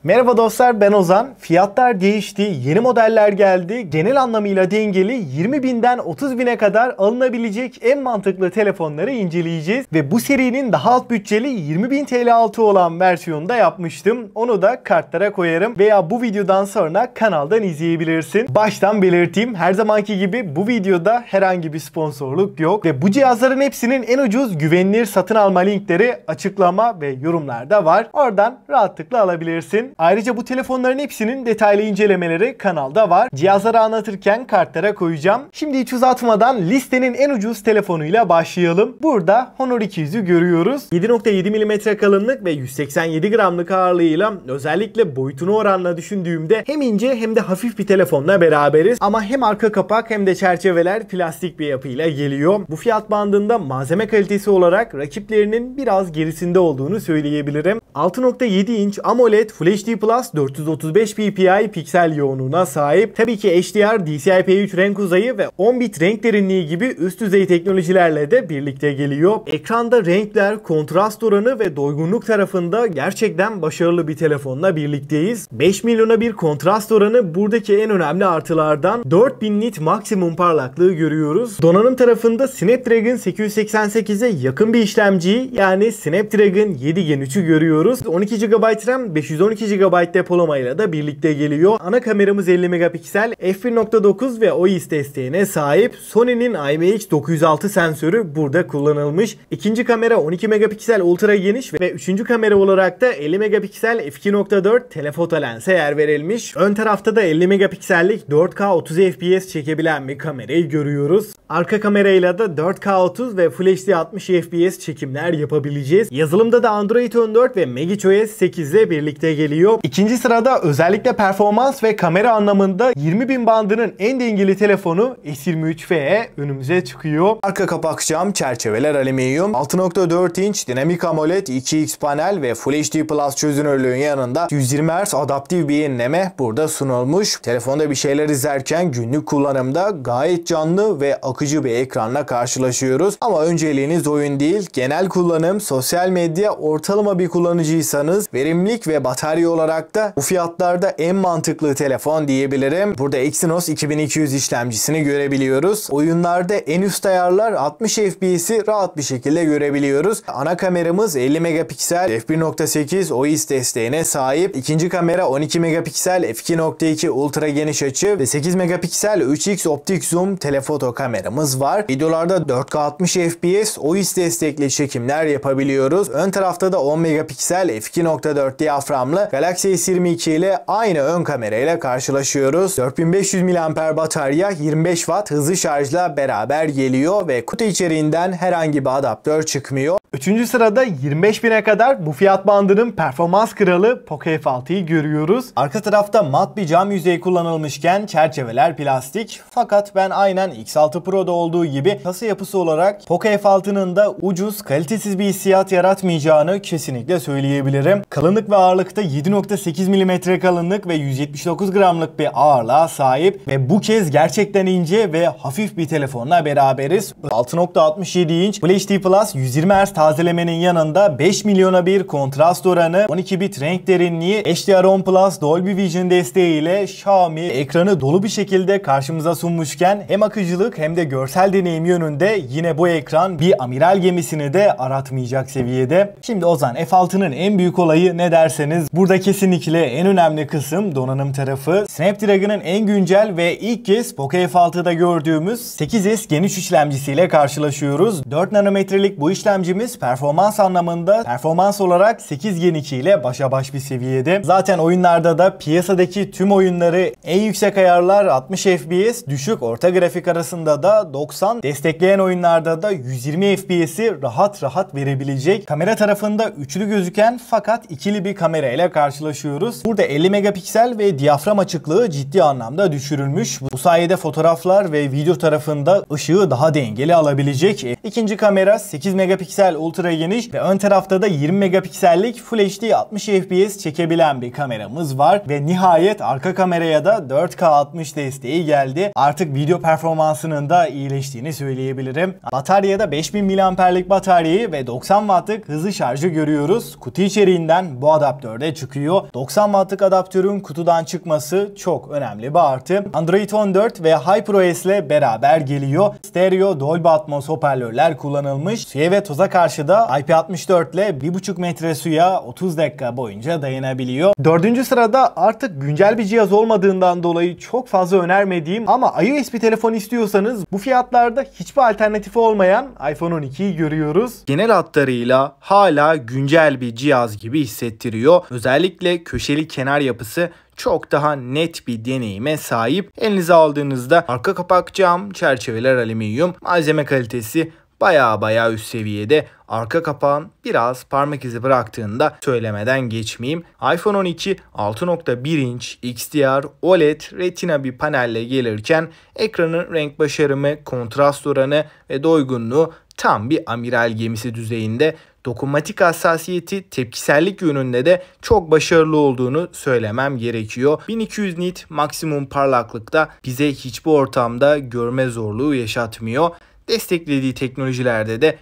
Merhaba dostlar, ben Ozan. Fiyatlar değişti, yeni modeller geldi. Genel anlamıyla dengeli 20.000'den 30.000'e kadar alınabilecek en mantıklı telefonları inceleyeceğiz. Ve bu serinin daha alt bütçeli 20.000 TL altı olan versiyonunu da yapmıştım. Onu da kartlara koyarım veya bu videodan sonra kanaldan izleyebilirsin. Baştan belirteyim, her zamanki gibi bu videoda herhangi bir sponsorluk yok. Ve bu cihazların hepsinin en ucuz güvenilir satın alma linkleri açıklama ve yorumlarda var. Oradan rahatlıkla alabilirsin. Ayrıca bu telefonların hepsinin detaylı incelemeleri kanalda var. Cihazları anlatırken kartlara koyacağım. Şimdi hiç uzatmadan listenin en ucuz telefonuyla başlayalım. Burada Honor 200'ü görüyoruz. 7.7 mm kalınlık ve 187 gramlık ağırlığıyla özellikle boyutunu oranla düşündüğümde hem ince hem de hafif bir telefonla beraberiz. Ama hem arka kapak hem de çerçeveler plastik bir yapıyla geliyor. Bu fiyat bandında malzeme kalitesi olarak rakiplerinin biraz gerisinde olduğunu söyleyebilirim. 6.7 inç AMOLED Full HD Plus 435 ppi piksel yoğunluğuna sahip. Tabii ki HDR, DCI-P3 renk uzayı ve 10 bit renk derinliği gibi üst düzey teknolojilerle de birlikte geliyor. Ekranda renkler, kontrast oranı ve doygunluk tarafında gerçekten başarılı bir telefonla birlikteyiz. 5 milyona bir kontrast oranı buradaki en önemli artılardan. 4000 nit maksimum parlaklığı görüyoruz. Donanım tarafında Snapdragon 888'e yakın bir işlemciyi, yani Snapdragon 7 Gen 3'ü görüyoruz. 12 GB RAM, 512 GB depolamayla da birlikte geliyor. Ana kameramız 50 megapiksel, f1.9 ve OIS desteğine sahip. Sony'nin IMX906 sensörü burada kullanılmış. İkinci kamera 12 megapiksel ultra geniş ve üçüncü kamera olarak da 50 megapiksel f2.4 telefoto lense yer verilmiş. Ön tarafta da 50 megapiksellik 4K 30 FPS çekebilen bir kamerayı görüyoruz. Arka kamerayla da 4K 30 ve Full HD 60 FPS çekimler yapabileceğiz. Yazılımda da Android 14 ve MagicOS 8 ile birlikte geliyor. İkinci sırada özellikle performans ve kamera anlamında 20.000 bandının en dengeli telefonu S23 FE önümüze çıkıyor. Arka kapak cam, çerçeveler alüminyum, 6.4 inç dinamik AMOLED 2x panel ve Full HD Plus çözünürlüğün yanında 120 Hz adaptif bir yenileme burada sunulmuş. Telefonda bir şeyler izlerken günlük kullanımda gayet canlı ve akıcı bir ekranla karşılaşıyoruz. Ama önceliğiniz oyun değil, genel kullanım, sosyal medya, ortalama bir kullanıcıysanız verimlilik ve batarya olarak da bu fiyatlarda en mantıklı telefon diyebilirim. Burada Exynos 2200 işlemcisini görebiliyoruz. Oyunlarda en üst ayarlar 60 FPS'i rahat bir şekilde görebiliyoruz. Ana kameramız 50 megapiksel f1.8 OIS desteğine sahip. İkinci kamera 12 megapiksel f2.2 ultra geniş açı ve 8 megapiksel 3x optik zoom telefoto kameramız var. Videolarda 4K 60 FPS OIS destekli çekimler yapabiliyoruz. Ön tarafta da 10 megapiksel f2.4 diyaframlı Galaxy S22 ile aynı ön kamerayla karşılaşıyoruz. 4500 mAh batarya 25 Watt hızlı şarjla beraber geliyor ve kutu içeriğinden herhangi bir adaptör çıkmıyor. Üçüncü sırada 25.000'e kadar bu fiyat bandının performans kralı Poco F6'yı görüyoruz. Arka tarafta mat bir cam yüzey kullanılmışken çerçeveler plastik. Fakat ben aynen X6 Pro'da olduğu gibi kasa yapısı olarak Poco F6'nın da ucuz, kalitesiz bir hissiyat yaratmayacağını kesinlikle söyleyebilirim. Kalınlık ve ağırlıkta 7.8 mm kalınlık ve 179 gramlık bir ağırlığa sahip ve bu kez gerçekten ince ve hafif bir telefonla beraberiz. 6.67 inç Full HD Plus 120 Hz tazelemenin yanında 5 milyona bir kontrast oranı, 12 bit renk derinliği, HDR10 Plus Dolby Vision desteğiyle Xiaomi ekranı dolu bir şekilde karşımıza sunmuşken hem akıcılık hem de görsel deneyim yönünde yine bu ekran bir amiral gemisini de aratmayacak seviyede. Şimdi Ozan, F6'nın en büyük olayı ne derseniz burada kesinlikle en önemli kısım donanım tarafı. Snapdragon'ın en güncel ve ilk kez Poco F6'da gördüğümüz 8S Gen 3 işlemcisiyle karşılaşıyoruz. 4 nanometrelik bu işlemcimiz performans anlamında performans olarak 8 Gen 2 ile başa baş bir seviyede. Zaten oyunlarda da piyasadaki tüm oyunları en yüksek ayarlar 60 FPS, düşük orta grafik arasında da 90, destekleyen oyunlarda da 120 FPS'i rahat rahat verebilecek. Kamera tarafında üçlü gözüken fakat ikili bir kamera ile karşılaşıyoruz. Burada 50 megapiksel ve diyafram açıklığı ciddi anlamda düşürülmüş. Bu sayede fotoğraflar ve video tarafında ışığı daha dengeli alabilecek. İkinci kamera 8 megapiksel ultra geniş ve ön tarafta da 20 megapiksellik Full HD 60 FPS çekebilen bir kameramız var ve nihayet arka kameraya da 4K 60 desteği geldi. Artık video performansının da iyileştiğini söyleyebilirim. Bataryada 5000 mAh'lik bataryayı ve 90 Watt'lık hızlı şarjı görüyoruz. Kutu içeriğinden bu adaptör de çıkıyor. çıkıyor. 90 wattlık adaptörün kutudan çıkması çok önemli bir artı. Android 14 ve HyperOS ile beraber geliyor. Stereo Dolby Atmos hoparlörler kullanılmış. Suya ve toza karşı da IP64 ile 1,5 metre suya 30 dakika boyunca dayanabiliyor. 4. sırada artık güncel bir cihaz olmadığından dolayı çok fazla önermediğim ama iOS bir telefon istiyorsanız bu fiyatlarda hiçbir alternatifi olmayan iPhone 12'yi görüyoruz. Genel hatlarıyla hala güncel bir cihaz gibi hissettiriyor. Özellikle köşeli kenar yapısı çok daha net bir deneyime sahip. Elinize aldığınızda arka kapak cam, çerçeveler alüminyum, malzeme kalitesi baya üst seviyede. Arka kapağın biraz parmak izi bıraktığında söylemeden geçmeyeyim. iPhone 12 6.1 inç XDR OLED Retina bir panelle gelirken ekranın renk başarımı, kontrast oranı ve doygunluğu tam bir amiral gemisi düzeyinde. Dokunmatik hassasiyeti, tepkisellik yönünde de çok başarılı olduğunu söylemem gerekiyor. 1200 nit maksimum parlaklıkta bize hiçbir ortamda görme zorluğu yaşatmıyor. Desteklediği teknolojilerde de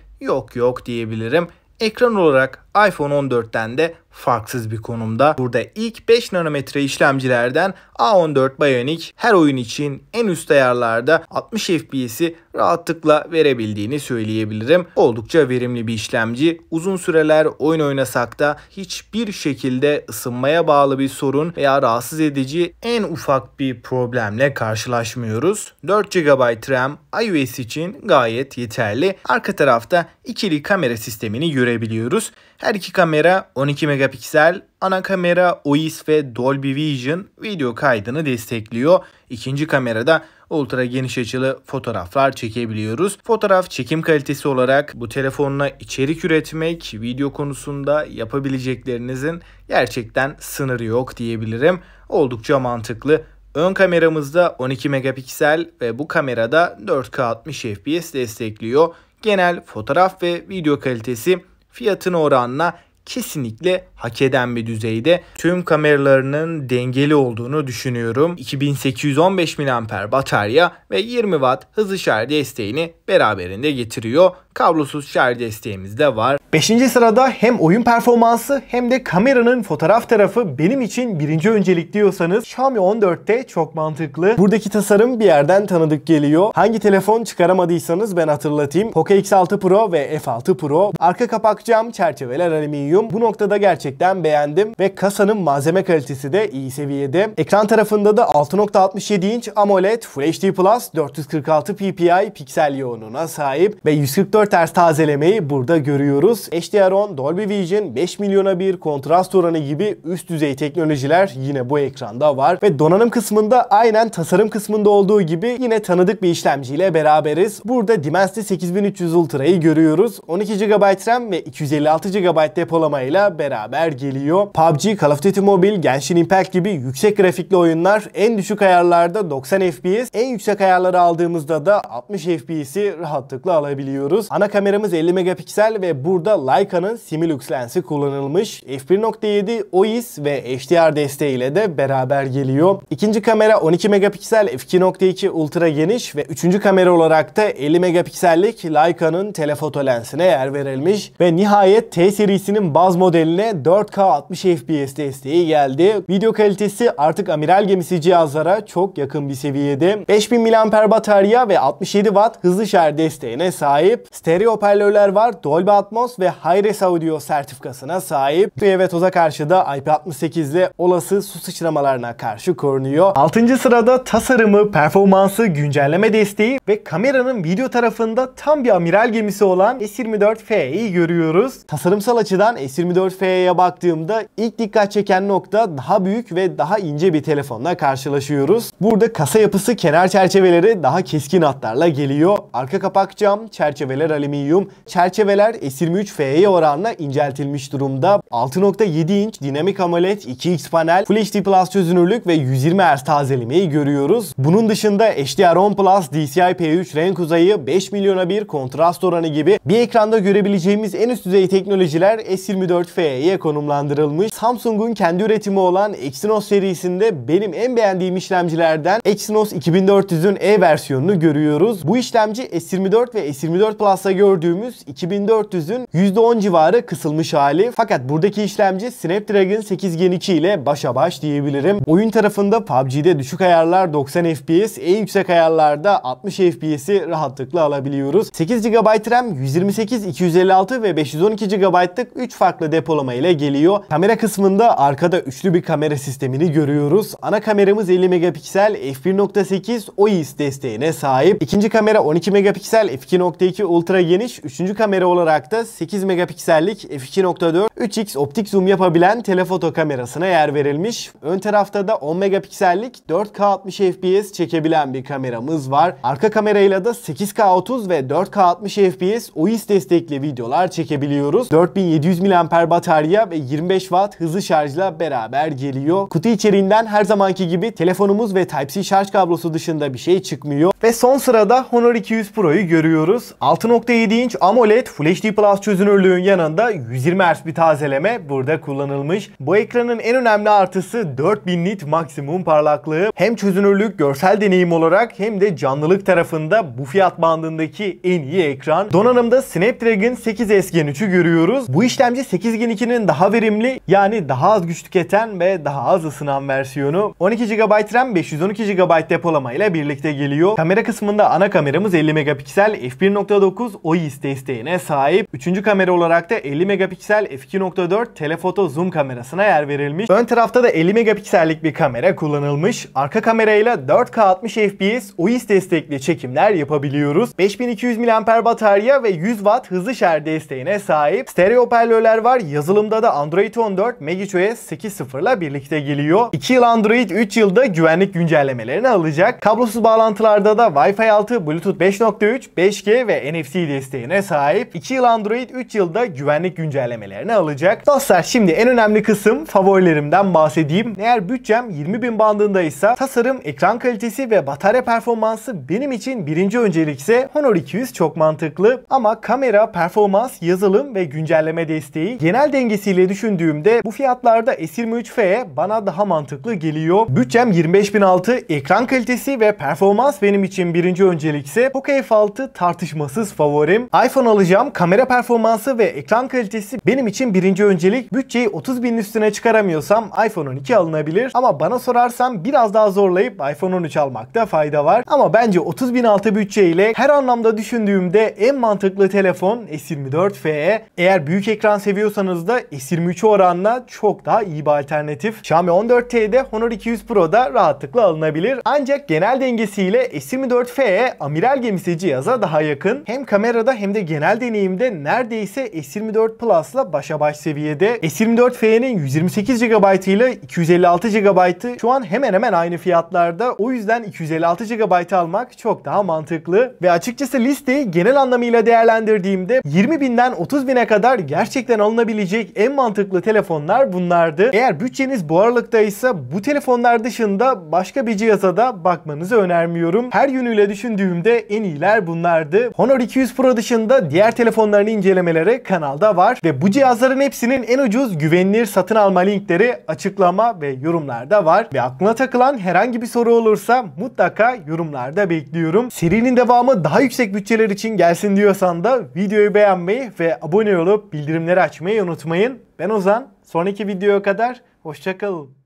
yok diyebilirim. Ekran olarak iPhone 14'ten de farksız bir konumda. Burada ilk 5 nanometre işlemcilerden A14 Bionic her oyun için en üst ayarlarda 60 FPS'i rahatlıkla verebildiğini söyleyebilirim. Oldukça verimli bir işlemci. Uzun süreler oyun oynasak da hiçbir şekilde ısınmaya bağlı bir sorun veya rahatsız edici en ufak bir problemle karşılaşmıyoruz. 4 GB RAM iOS için gayet yeterli. Arka tarafta ikili kamera sistemini görebiliyoruz. Her iki kamera 12 megapiksel, ana kamera OIS ve Dolby Vision video kaydını destekliyor. İkinci kamerada ultra geniş açılı fotoğraflar çekebiliyoruz. Fotoğraf çekim kalitesi olarak bu telefonla içerik üretmek, video konusunda yapabileceklerinizin gerçekten sınırı yok diyebilirim. Oldukça mantıklı. Ön kameramızda 12 megapiksel ve bu kamerada 4K 60 FPS destekliyor. Genel fotoğraf ve video kalitesi fiyatına oranla kesinlikle hak eden bir düzeyde. Tüm kameralarının dengeli olduğunu düşünüyorum. 2815 mAh batarya ve 20 Watt hızlı şarj desteğini beraberinde getiriyor. Kablosuz şarj desteğimiz de var. 5. sırada hem oyun performansı hem de kameranın fotoğraf tarafı benim için birinci öncelik diyorsanız Xiaomi 14'te çok mantıklı. Buradaki tasarım bir yerden tanıdık geliyor. Hangi telefon çıkaramadıysanız ben hatırlatayım. Poco X6 Pro ve F6 Pro. Arka kapak cam, çerçeveler alüminyum. Bu noktada gerçekten beğendim ve kasanın malzeme kalitesi de iyi seviyede. Ekran tarafında da 6.67 inç AMOLED Full HD Plus 446 ppi piksel yoğunluğuna sahip ve 144 Hz tazelemeyi burada görüyoruz. HDR10, Dolby Vision, 5 milyona bir kontrast oranı gibi üst düzey teknolojiler yine bu ekranda var. Ve donanım kısmında aynen tasarım kısmında olduğu gibi yine tanıdık bir işlemciyle beraberiz. Burada Dimensity 8300 Ultra'yı görüyoruz. 12 GB RAM ve 256 GB depolamayla beraber geliyor. PUBG, Call of Duty Mobile, Genshin Impact gibi yüksek grafikli oyunlar en düşük ayarlarda 90 FPS, en yüksek ayarları aldığımızda da 60 FPS'i rahatlıkla alabiliyoruz. Ana kameramız 50 megapiksel ve burada Leica'nın Similux lensi kullanılmış. F1.7 OIS ve HDR desteğiyle de beraber geliyor. İkinci kamera 12 megapiksel f2.2 ultra geniş ve üçüncü kamera olarak da 50 megapiksellik Leica'nın telefoto lensine yer verilmiş. Ve nihayet T serisinin baz modeline 4K 60 FPS desteği geldi. Video kalitesi artık amiral gemisi cihazlara çok yakın bir seviyede. 5000 mAh batarya ve 67 Watt hızlı şarj desteğine sahip. Stereo hoparlörler var. Dolby Atmos ve Hi-Res Audio sertifikasına sahip. Suya ve toza karşı da IP68 ile olası su sıçramalarına karşı korunuyor. 6. sırada tasarımı, performansı, güncelleme desteği ve kameranın video tarafında tam bir amiral gemisi olan S24FE'yi görüyoruz. Tasarımsal açıdan S24FE'ye baktığımda ilk dikkat çeken nokta daha büyük ve daha ince bir telefonla karşılaşıyoruz. Burada kasa yapısı, kenar çerçeveleri daha keskin hatlarla geliyor. Arka kapak cam, çerçeveler alüminyum. Çerçeveler S23FE'ye oranla inceltilmiş durumda. 6.7 inç dinamik AMOLED 2X panel, Full HD Plus çözünürlük ve 120 Hz tazelemeyi görüyoruz. Bunun dışında HDR10 Plus, DCI-P3 renk uzayı, 5 milyona bir kontrast oranı gibi bir ekranda görebileceğimiz en üst düzey teknolojiler S24FE'ye konumlandırılmış. Samsung'un kendi üretimi olan Exynos serisinde benim en beğendiğim işlemcilerden Exynos 2400'ün E versiyonunu görüyoruz. Bu işlemci S24 ve S24 Plus'ta gördüğümüz 2400'ün %10 civarı kısılmış hali. Fakat buradaki işlemci Snapdragon 8 Gen 2 ile başa baş diyebilirim. Oyun tarafında PUBG'de düşük ayarlar 90 FPS, en yüksek ayarlarda 60 FPS'i rahatlıkla alabiliyoruz. 8 GB RAM, 128, 256 ve 512 GB'lık 3 farklı depolama ile geliyor. Kamera kısmında arkada üçlü bir kamera sistemini görüyoruz. Ana kameramız 50 megapiksel f1.8 OIS desteğine sahip. İkinci kamera 12 megapiksel f2.2 ultra geniş. Üçüncü kamera olarak da 8 megapiksellik f2.4 3x optik zoom yapabilen telefoto kamerasına yer verilmiş. Ön tarafta da 10 megapiksellik 4K 60 FPS çekebilen bir kameramız var. Arka kamerayla da 8K 30 ve 4K 60 FPS OIS destekli videolar çekebiliyoruz. 4700 mAh batarya ve 25 Watt hızlı şarjla beraber geliyor. Kutu içeriğinden her zamanki gibi telefonumuz ve Type-C şarj kablosu dışında bir şey çıkmıyor. Ve son sırada Honor 200 Pro'yu görüyoruz. 6.7 inç AMOLED Full HD Plus çözünürlüğün yanında 120 Hz bir tazeleme burada kullanılmış. Bu ekranın en önemli artısı 4000 nit maksimum parlaklığı. Hem çözünürlük, görsel deneyim olarak hem de canlılık tarafında bu fiyat bandındaki en iyi ekran. Donanımda Snapdragon 8S Gen 3'ü görüyoruz. Bu işlemci 8 Gen 2'nin daha verimli, yani daha az güç tüketen ve daha az ısınan versiyonu. 12 GB RAM, 512 GB depolama ile birlikte geliyor. Kamera kısmında ana kameramız 50 megapiksel f1.9 OIS desteğine sahip. Üçüncü kamera olarak da 50 megapiksel f2.4 telefoto zoom kamerasına yer verilmiş. Ön tarafta da 50 megapiksellik bir kamera kullanılmış. Arka kamerayla 4K 60 FPS OIS destekli çekimler yapabiliyoruz. 5200 mAh batarya ve 100 Watt hızlı şarj desteğine sahip. Stereo hoparlörler var. Yazılımda da Android 14 MagicOS 8.0 ile birlikte geliyor. 2 yıl Android, 3 yılda güvenlik güncellemelerini alacak. Kablosuz bağlantılarda da Wi-Fi 6, Bluetooth 5.3, 5G ve NFC desteğine sahip. 2 yıl Android, 3 yılda güvenlik güncellemelerini alacak. Dostlar, şimdi en önemli kısım favorilerimden bahsedeyim. Eğer bütçem 20.000 bandındaysa tasarım, ekran kalitesi ve batarya performansı benim için birinci öncelikse Honor 200 çok mantıklı. Ama kamera, performans, yazılım ve güncelleme desteği genel dengesiyle düşündüğümde bu fiyatlarda S23FE bana daha mantıklı geliyor. Bütçem 25.006, ekran kalitesi ve performans benim için birinci öncelikse Poco F6 tartışmasız favorim. iPhone alacağım, kamera performansı ve ekran kalitesi benim için birinci öncelik. Bütçeyi 30.000'in üstüne çıkaramıyorsam iPhone 12 alınabilir. Ama bana sorarsan biraz daha zorlayıp iPhone 13 almakta fayda var. Ama bence 30.000 altı bütçeyle her anlamda düşündüğümde en mantıklı telefon S24FE. Eğer büyük ekran seviyorsanız da S23'e oranla çok daha iyi bir alternatif. Xiaomi 14T'de Honor 200 Pro'da rahatlıkla alınabilir. Ancak genel dengesiyle S24FE amiral gemisi cihaza daha yakın. Hem kamerada hem de genel deneyimde neredeyse S24 Plus'la başa baş seviyede. S24FE'nin 128 GB ile 256 GB'ı şu an hemen hemen aynı fiyatlarda. O yüzden 256 GB almak çok daha mantıklı. Ve açıkçası listeyi genel anlamıyla değerlendirdiğimde 20.000'den 30.000'e kadar gerçekten alınabilecek en mantıklı telefonlar bunlardı. Eğer bütçeniz bu aralıktaysa bu telefonlar dışında başka bir cihaza da bakmanızı önermiyorum. Her yönüyle düşündüğümde en iyiler bunlardı. Honor 200 Pro dışında diğer telefonların incelemeleri kanalda var ve bu cihazların hepsinin en ucuz güvenilir satın alma linkleri açıklama ve yorumlarda var. Ve aklına takılan herhangi bir soru olursa mutlaka yorumlarda bekliyorum. Serinin devamı daha yüksek bütçeler için gelsin diyorsan da videoyu beğenmeyi ve abone olup bildirimleri açmayı unutmayın. Ben Ozan. Sonraki videoya kadar hoşça kalın.